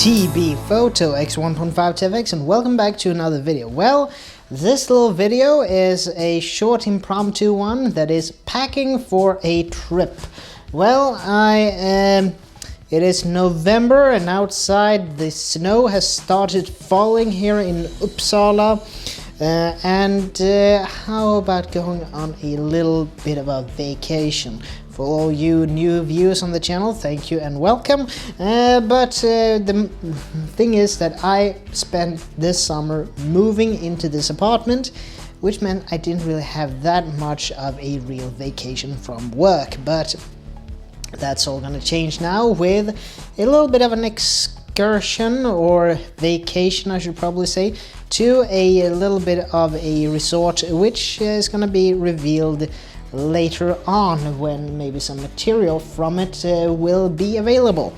T.B.Photo X1.5 TFX, and welcome back to another video. Well, this little video is a short impromptu one that is packing for a trip. Well, it is November and outside the snow has started falling here in Uppsala. How about going on a little bit of a vacation? For all you new viewers on the channel, thank you and welcome. The thing is that I spent this summer moving into this apartment, which meant I didn't really have that much of a real vacation from work. But that's all gonna change now with a little bit of an excursion, or vacation I should probably say, to a little bit of a resort, which is gonna be revealed later on when maybe some material from it will be available.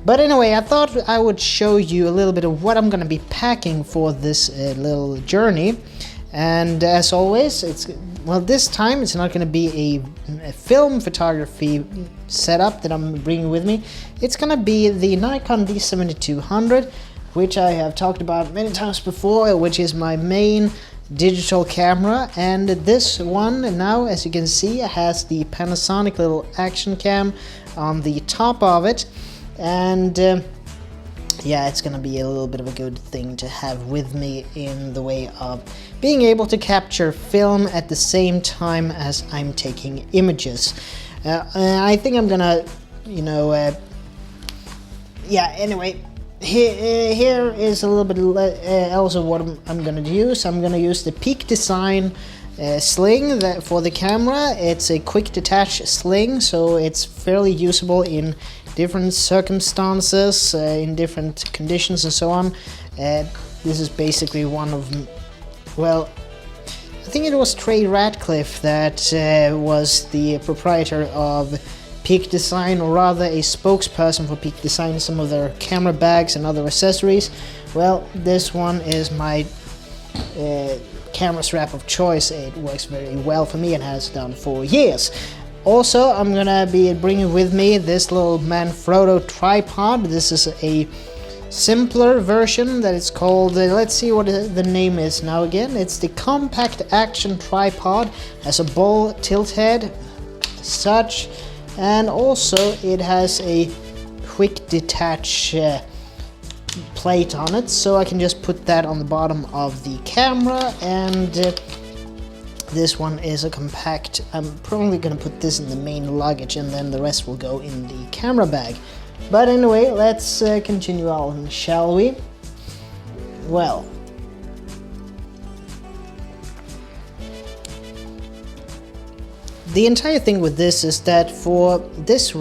But anyway, I thought I would show you a little bit of what I'm gonna be packing for this little journey. And as always, this time it's not gonna be a film photography setup that I'm bringing with me. It's gonna be the Nikon D7200, which I have talked about many times before, which is my main digital camera. And this one now, as you can see, has the Panasonic little action cam on the top of it. And yeah, it's gonna be a little bit of a good thing to have with me in the way of being able to capture film at the same time as I'm taking images. I think I'm gonna, anyway, here is a little bit else of what I'm gonna use. I'm gonna use the Peak Design sling for the camera. It's a quick detach sling, so it's fairly usable in different circumstances, in different conditions and so on. This is basically one of, well, I think it was Trey Ratcliffe that was the proprietor of Peak Design, or rather a spokesperson for Peak Design, some of their camera bags and other accessories. Well, this one is my camera strap of choice. It works very well for me and has done for years. Also, I'm gonna be bringing with me this little Manfrotto tripod. This is a simpler version that it's called, let's see what the name is now again. It's the Compact Action Tripod. Has a ball tilt head, such. And also it has a quick detach plate on it, so I can just put that on the bottom of the camera. And this one is a compact, I'm probably gonna put this in the main luggage and then the rest will go in the camera bag. But anyway, let's continue on, shall we? Well, the entire thing with this is that for this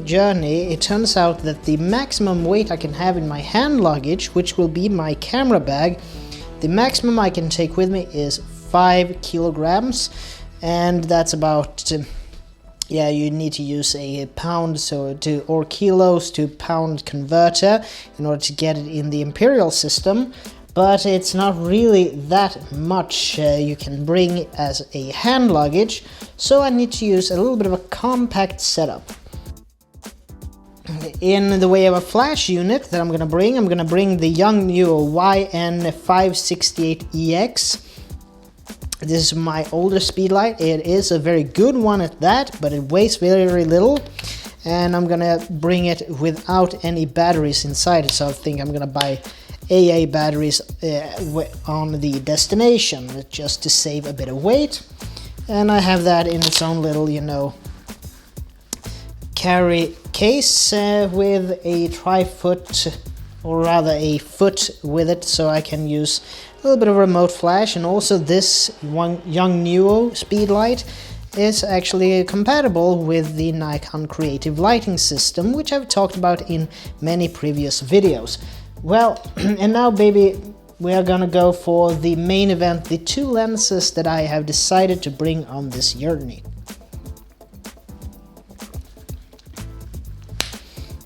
journey, it turns out that the maximum weight I can have in my hand luggage, which will be my camera bag, the maximum I can take with me is 5 kilograms, and that's about, you need to use a pound or kilos to pound converter in order to get it in the imperial system. But it's not really that much you can bring as a hand luggage, so I need to use a little bit of a compact setup. In the way of a flash unit that I'm gonna bring the Yongnuo YN568EX. This is my older speedlight. It is a very good one at that, but it weighs very, very little. And I'm gonna bring it without any batteries inside it, so I think I'm gonna buy AA batteries on the destination, just to save a bit of weight. And I have that in its own little, carry case with a tri-foot, or rather a foot with it, so I can use a little bit of remote flash. And also this one Yongnuo speedlight is actually compatible with the Nikon Creative Lighting System, which I've talked about in many previous videos. Well, and now baby, we are gonna go for the main event, the two lenses that I have decided to bring on this journey.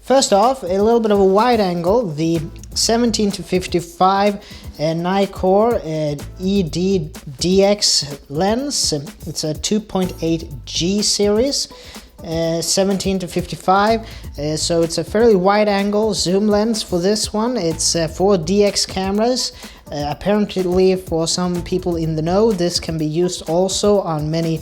First off, a little bit of a wide angle, the 17-55 Nikkor ED DX lens. It's a 2.8 G series. 17 to 55, so it's a fairly wide angle zoom lens for this one. It's for DX cameras. Apparently for some people in the know, this can be used also on many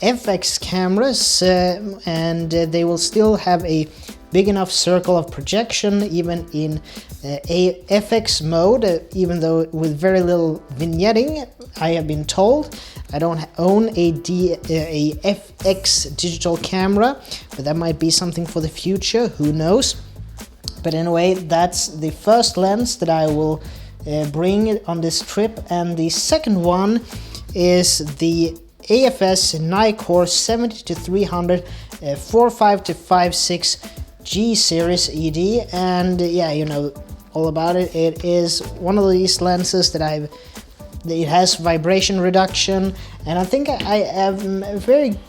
FX cameras, and they will still have a big enough circle of projection even in a FX mode, even though with very little vignetting, I have been told. I don't own a FX digital camera, but that might be something for the future, who knows. But anyway, that's the first lens that I will bring on this trip, and the second one is the AFS Nikkor 70-300 4.5 to 5.6 G series ED, and yeah, you know all about it. It is one of these lenses that it has vibration reduction, and I think I have a fairly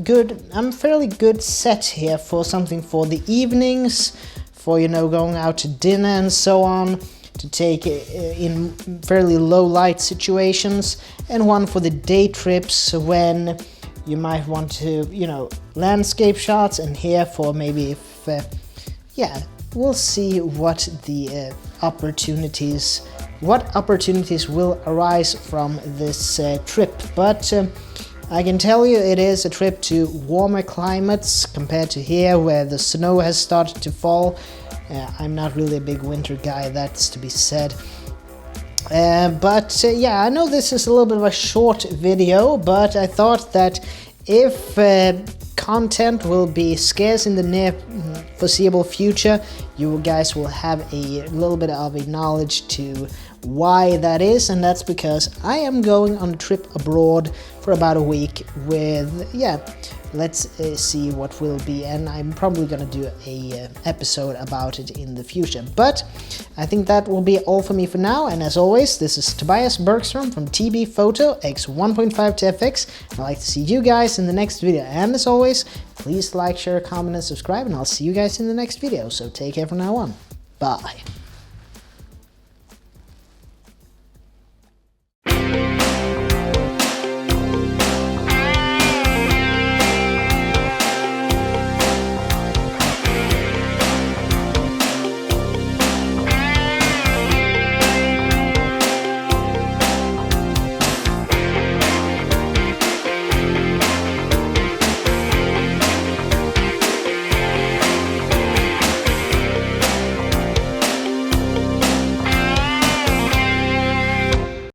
good set here for something for the evenings, for going out to dinner and so on, to take in fairly low light situations, and one for the day trips when you might want to, landscape shots, and here for maybe if, we'll see what the opportunities will arise from this trip. But I can tell you it is a trip to warmer climates compared to here where the snow has started to fall. I'm not really a big winter guy, that's to be said. But I know this is a little bit of a short video, but I thought that if content will be scarce in the near foreseeable future, you guys will have a little bit of a knowledge to why that is, and that's because I am going on a trip abroad for about a week with, let's see what will be, and I'm probably gonna do a episode about it in the future. But I think that will be all for me for now, and as always, this is Tobias Bergström from T.B.Photo X 1.5 to FX. I'd like to see you guys in the next video, and as always, please like, share, comment, and subscribe, and I'll see you guys in the next video. So take care from now on. Bye.